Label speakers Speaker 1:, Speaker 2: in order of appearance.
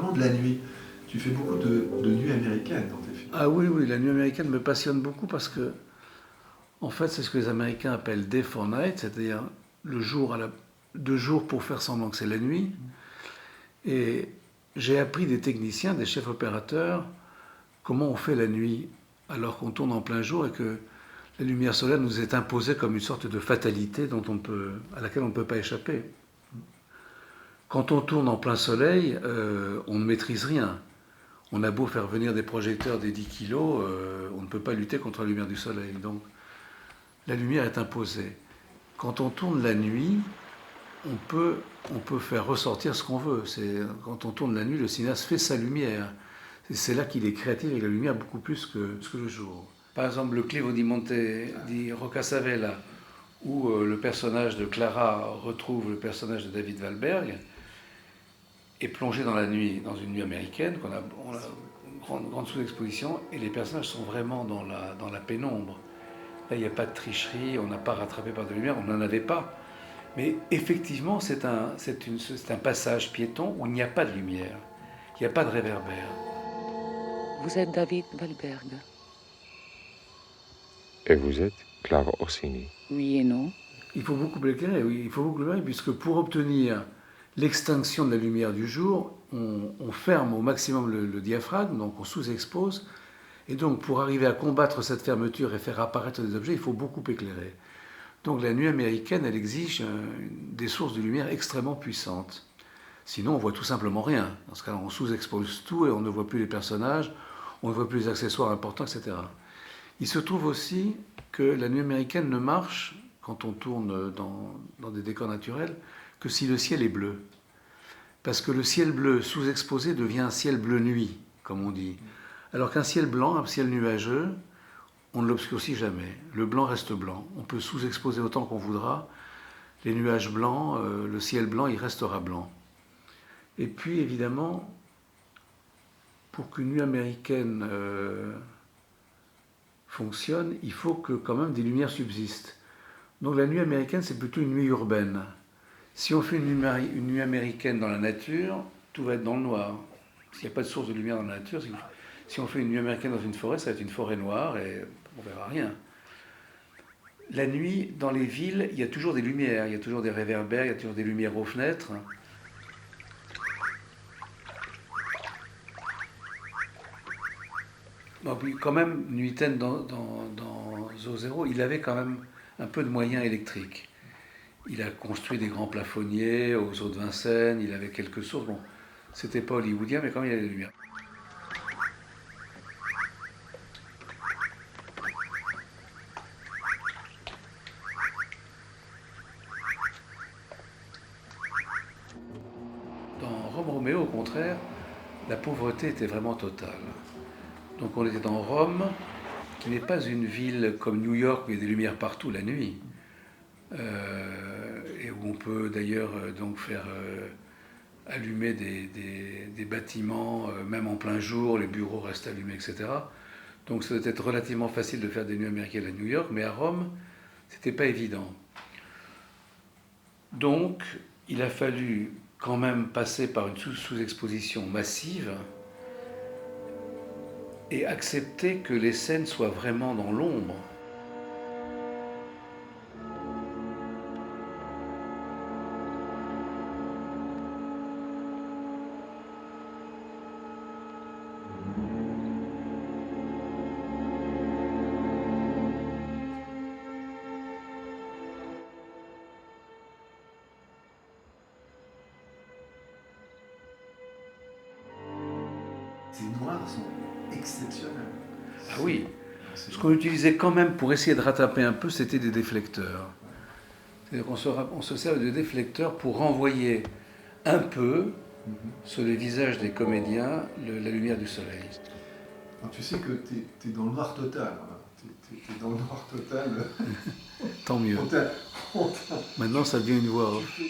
Speaker 1: Parlons de la nuit. Tu fais beaucoup de nuits américaines dans tes films.
Speaker 2: Ah oui, oui, la nuit américaine me passionne beaucoup parce que, en fait, c'est ce que les Américains appellent day for night, c'est-à-dire le jour deux jours pour faire semblant que c'est la nuit. Et j'ai appris des techniciens, des chefs opérateurs, comment on fait la nuit alors qu'on tourne en plein jour et que la lumière solaire nous est imposée comme une sorte de fatalité à laquelle on ne peut pas échapper. Quand on tourne en plein soleil, on ne maîtrise rien. On a beau faire venir des projecteurs des 10 kilos, on ne peut pas lutter contre la lumière du soleil. Donc la lumière est imposée. Quand on tourne la nuit, on peut faire ressortir ce qu'on veut. Quand on tourne la nuit, le cinéaste fait sa lumière. C'est là qu'il est créatif avec la lumière beaucoup plus que le jour. Par exemple, le Clivo di Monte di Roccasavella, où le personnage de Clara retrouve le personnage de David Wahlberg, est plongé dans la nuit, dans une nuit américaine, on a une grande sous-exposition, et les personnages sont vraiment dans la pénombre. Là, il n'y a pas de tricherie, on n'a pas rattrapé par de lumière, on n'en avait pas. Mais effectivement, c'est un passage piéton où il n'y a pas de lumière, il n'y a pas de réverbère.
Speaker 3: Vous êtes David Wahlberg.
Speaker 4: Et vous êtes Clara Orsini.
Speaker 3: Oui et non.
Speaker 2: Il faut beaucoup l'éclairer, oui, il faut beaucoup l'éclairer, puisque pour obtenir l'extinction de la lumière du jour, on ferme au maximum le diaphragme, donc on sous-expose. Et donc pour arriver à combattre cette fermeture et faire apparaître des objets, il faut beaucoup éclairer. Donc la nuit américaine, elle exige des sources de lumière extrêmement puissantes. Sinon, on voit tout simplement rien. Dans ce cas-là, on sous-expose tout et on ne voit plus les personnages, on ne voit plus les accessoires importants, etc. Il se trouve aussi que la nuit américaine ne marche, quand on tourne dans des décors naturels, que si le ciel est bleu. Parce que le ciel bleu sous-exposé devient un ciel bleu nuit, comme on dit. Alors qu'un ciel blanc, un ciel nuageux, on ne l'obscurcit jamais. Le blanc reste blanc. On peut sous-exposer autant qu'on voudra. Les nuages blancs, le ciel blanc, il restera blanc. Et puis, évidemment, pour qu'une nuit américaine fonctionne, il faut que quand même des lumières subsistent. Donc la nuit américaine, c'est plutôt une nuit urbaine. Si on fait une nuit américaine dans la nature, tout va être dans le noir. S'il n'y a pas de source de lumière dans la nature, si on fait une nuit américaine dans une forêt, ça va être une forêt noire et on ne verra rien. La nuit, dans les villes, il y a toujours des lumières, il y a toujours des réverbères, il y a toujours des lumières aux fenêtres. Bon, puis quand même, Nuiten dans Zoo Zero, il avait quand même un peu de moyens électriques. Il a construit des grands plafonniers aux eaux de Vincennes, il avait quelques sources. Bon, c'était pas hollywoodien, mais quand même il y avait des lumières. Dans Rome Roméo, au contraire, la pauvreté était vraiment totale. Donc on était dans Rome, qui n'est pas une ville comme New York où il y a des lumières partout la nuit. Et où on peut d'ailleurs donc faire allumer des bâtiments, même en plein jour, les bureaux restent allumés, etc. Donc ça doit être relativement facile de faire des nuits américaines à New York, mais à Rome, c'était pas évident. Donc il a fallu quand même passer par une sous-exposition massive et accepter que les scènes soient vraiment dans l'ombre.
Speaker 1: Ces noirs sont exceptionnels.
Speaker 2: Ah oui, ce qu'on utilisait quand même pour essayer de rattraper un peu, c'était des déflecteurs. C'est-à-dire qu'on se sert de déflecteurs pour renvoyer un peu sur les visages des comédiens la lumière du soleil.
Speaker 1: Alors, tu sais que tu es dans le noir total. Tu es dans le noir total.
Speaker 2: Tant mieux. Maintenant, ça devient une voix off.